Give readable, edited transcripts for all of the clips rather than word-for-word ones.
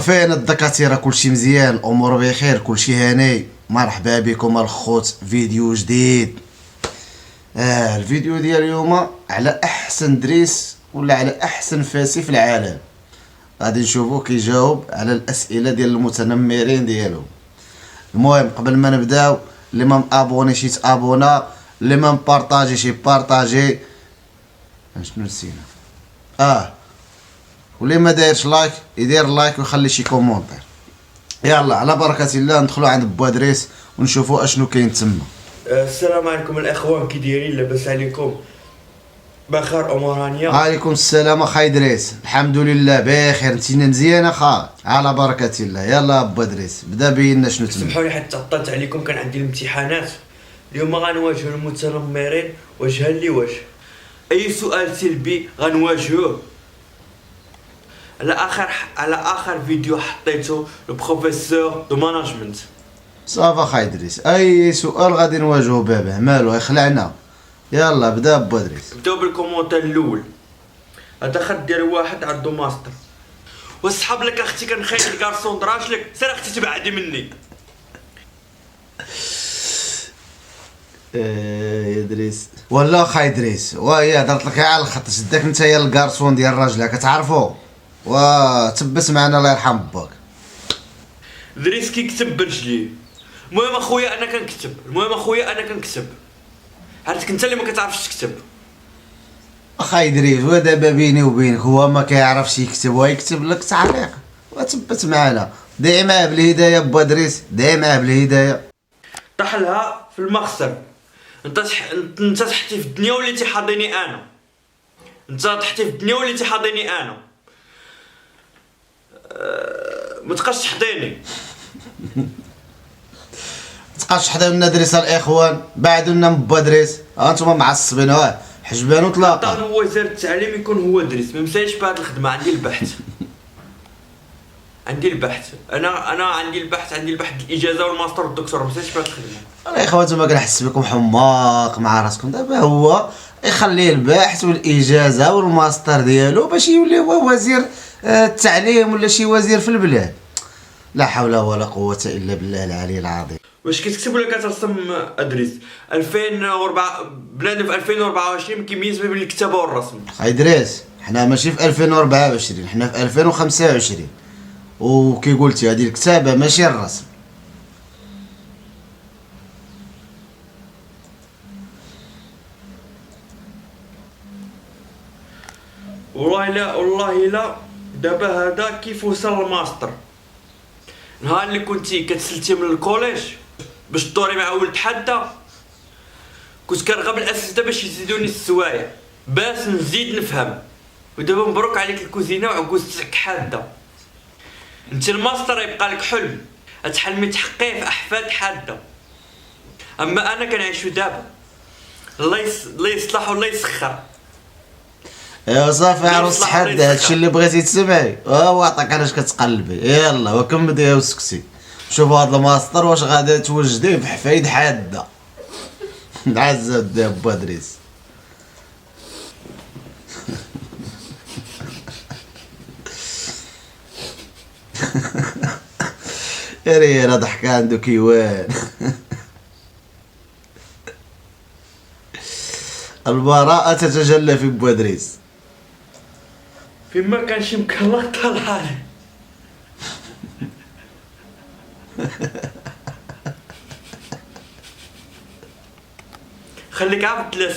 وفين الدكاتره؟ كلشي مزيان، الامور بخير، كلشي هاني. مرحبا بكم الخوت، فيديو جديد. الفيديو ديال اليوم على احسن دريس ولا على احسن فاسي في العالم. غادي نشوفو كيجاوب على الاسئله ديال المتنمرين ديالو. المهم قبل ما نبداو، اللي ما مابونيش يتابونا، اللي ما مبارطاجيش يبارطاجي. شنو نسينا؟ واللي ما دايرش لايك يدير لايك ويخلي شي كومونتير. يلا على بركه الله ندخلوا عند بوا دريس ونشوفوا اشنو كاين تما. السلام عليكم الاخوان، كي دايرين؟ لاباس عليكم؟ بخير امور هانيه؟ وعليكم السلام اخاي دريس، الحمد لله بخير. نتينا مزيان اخا؟ على بركه الله. يلا بوا دريس بدا بينا شنو تما. سمحوا لي حتى عطلت عليكم، كان عندي الامتحانات اليوم. غنواجهوا المتنمرين وجها لوجه. اي سؤال سلبي غنواجهوه. على اخر فيديو حطيته البروفيسور دو ماناجمنت. صافا خاي دريس، اي سؤال غادي نواجهو باباه، مالو يخلعنا. يلا بدا بوا دريس. بداو بالكومونتير الاول. هذا خد ديال واحد عنده ماستر. وصحاب لك اختي كنخايل الكارسون دراجلك، سير اختي تبعدي مني. يا دريس ولا خاي دريس، وهي هضرت لك على الخط، شداك نتايا الكارسون ديال الراجل كتعرفو، وتبس معنا الله يرحم باك. دريس كيكتب برجليه. المهم اخويا انا كنكتب. عرفتك انت اللي ما كتعرفش تكتب. اخاي دريس ودابا بيني وبينك، هو ما كيعرفش يكتب ويكتب لك تعليق، وتبت معنا. دعي معاه بالهدايه بوا دريس، دعي معاه بالهدايه. طحلها في المخسر. انت تحتي في الدنيا وليتي حاضيني انا. ما تبقاش تحضيني. تبقاش تحضرنا دريس الاخوان، بعدونا من بوا دريس. انتم معصبين، حجبان وطلاقه. حتى هو وزير التعليم يكون هو دريس، ما مساليش بهاد الخدمه. عندي البحث. انا عندي البحث الاجازه والماستر والدكتور، ما مساليش بهاد الخدمه. الاخوان نتوما كنحس بكم حماق مع راسكم. دابا هو يخليه البحث والاجازه والماستر ديالو باش يولي هو وزير التعليم ولا شي وزير في البلاد. لا حول ولا قوه الا بالله العلي العظيم. واش كتكتب ولا كترسم ادريس؟ 2004 بنادم في 2024 كيميز بين الكتابه والرسم. خاي دريس حنا ماشي في 2024، حنا في 2025، وكي قلتي هذه الكتابه ماشي الرسم. والله لا. دابا هذا كيف وصل الماستر. نهار اللي كنتي كتسلتي من الكوليج باش تدوري مع ولد حدا، كنت كنرغب الاساتذه باش يزيدوني السوايع باش نزيد نفهم. ودابا مبروك عليك الكوزينه وعكوزتك حاده. انت الماستر يبقى لك حلم تحلمي تحقيه في احفاد حاده. اما انا كنعيشو دابا. الله يصلح والله يسخر. ايوا صافي عروس حد، هادشي اللي بغيتي تسمعي، عطاك علاش كتقلبي. يلا وكملي وسكتي. شوفوا هاد الماستر واش غادي توجديه بحفايد حاده. نعزة بوا دريس. يا ريال ضحك عنده كيوان. البراءة تتجلى في بوا دريس. فيما كان شي مكلخ طلع لي. خليك عبد الله،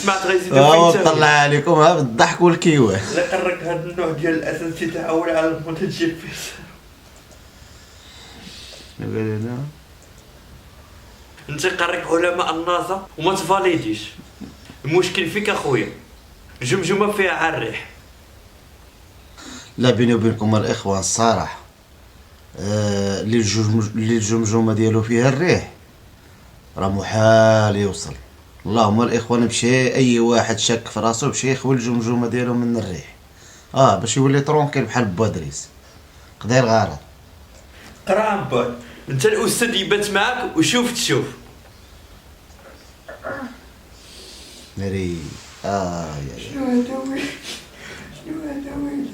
سمعت غيزيدوا فين طلع عليكم بالضحك والكيوان. لا قرك هذا النوع ديال الاساتذه تعول على المتجفس. انت قريك علماء الناسا وما تفاليديش. المشكل فيك اخويا، الجمجمه فيها عالريح. لا بيني وبينكم الاخوان الصراحه، اللي الجمجمه ديالو فيها الريح راه محال يوصل. اللهم الاخوان مشي اي واحد شك في راسو مشي يخوي الجمجمه ديالو من الريح، باش يولي ترونكيل بحال بوا دريس. قضي الغرض. قرا عن بعد. انت الاستاذ يبات معاك وشوف تشوف. ناري يا شنو هذا ويلي.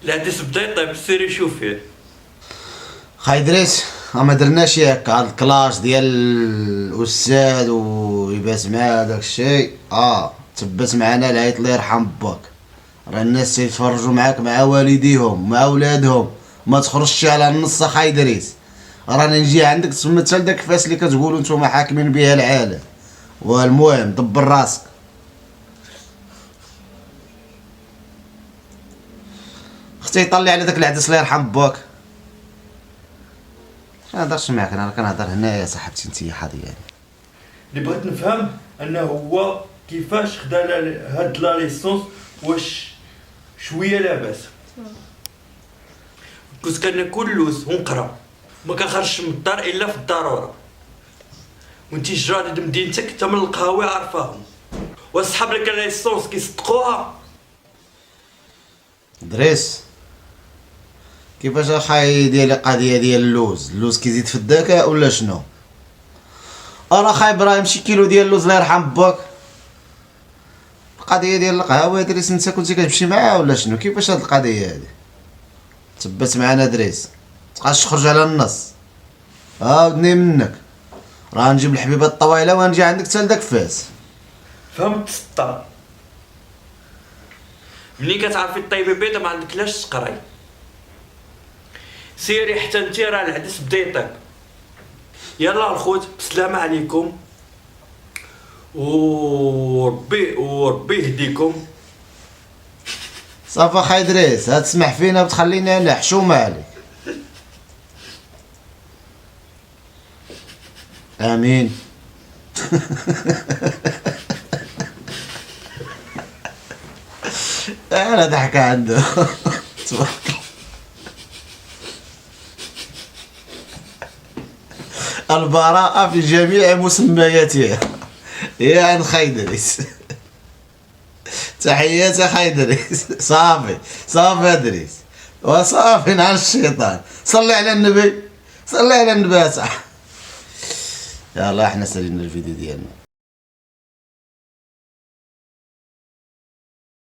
العدس بدا يطيب، سيري شوف فيه. خاي دريس ما درناش ياك هاد الكلاش ديال الاستاذ ويبات معاه داك الشيء. تبت معنا العيط الله يرحم باك. راه الناس تيتفرجوا معاك مع والديهم مع ولادهم، ما تخرجش على النص خاي دريس. راني نجي عندك تمثل داك الفاس اللي كتقولوا نتوما حاكمين بها العالم. والمهم دبر راسك. اختي طلع على داك العدس الله يرحم باك. ما نهضرش معاك، انا كنهضر هنايا صاحبتي انتي حاضي يعني. اللي بغيت نفهم انه هو كيفاش خدا هاد لا ليسونس، واش شويه لاباس. كنت كناكل اللوز ونقرا، ما كنخرجش من الدار الا في الضروره. وانتي الجراد مدينتك حتى من القهاوي عارفاهم، واصحاب لك ليسونس كيصدقوها. دريس كيفاش اخاي ديال القضيه ديال اللوز كيزيد في الذكاء ولا شنو؟ انا خاي ابراهيم شي كيلو ديال اللوز الله يرحم باك. القضيه ديال القهوه دريس انت كنتي كتمشي معاه ولا شنو؟ كيفاش هاد القضيه هادي؟ تبت معانا دريس متبقاش تخرج على النص. ودني منك راه نجيب الحبيبه الطويله ونجي عندك حتى لداك فاس. فهمت السطار. ملي كتعرفي طيبي بيضه ما عندكلاش تقراي. سيري حتى انتي راه العدس بدا يطيب. يلا الخوت بسلامة عليكم، وربي يهديكم. صافا خاي دريس هاد تسمح فينا وتخلينا انا حشومه عليك. امين. انا ضحك عنده. البراءة في جميع مسمياتها. يا خاي دريس. تحيات خاي دريس. صافي دريس وصافي على الشيطان. صلي على النبي، صلي على النبي. صح يلا احنا سالينا الفيديو ديالنا.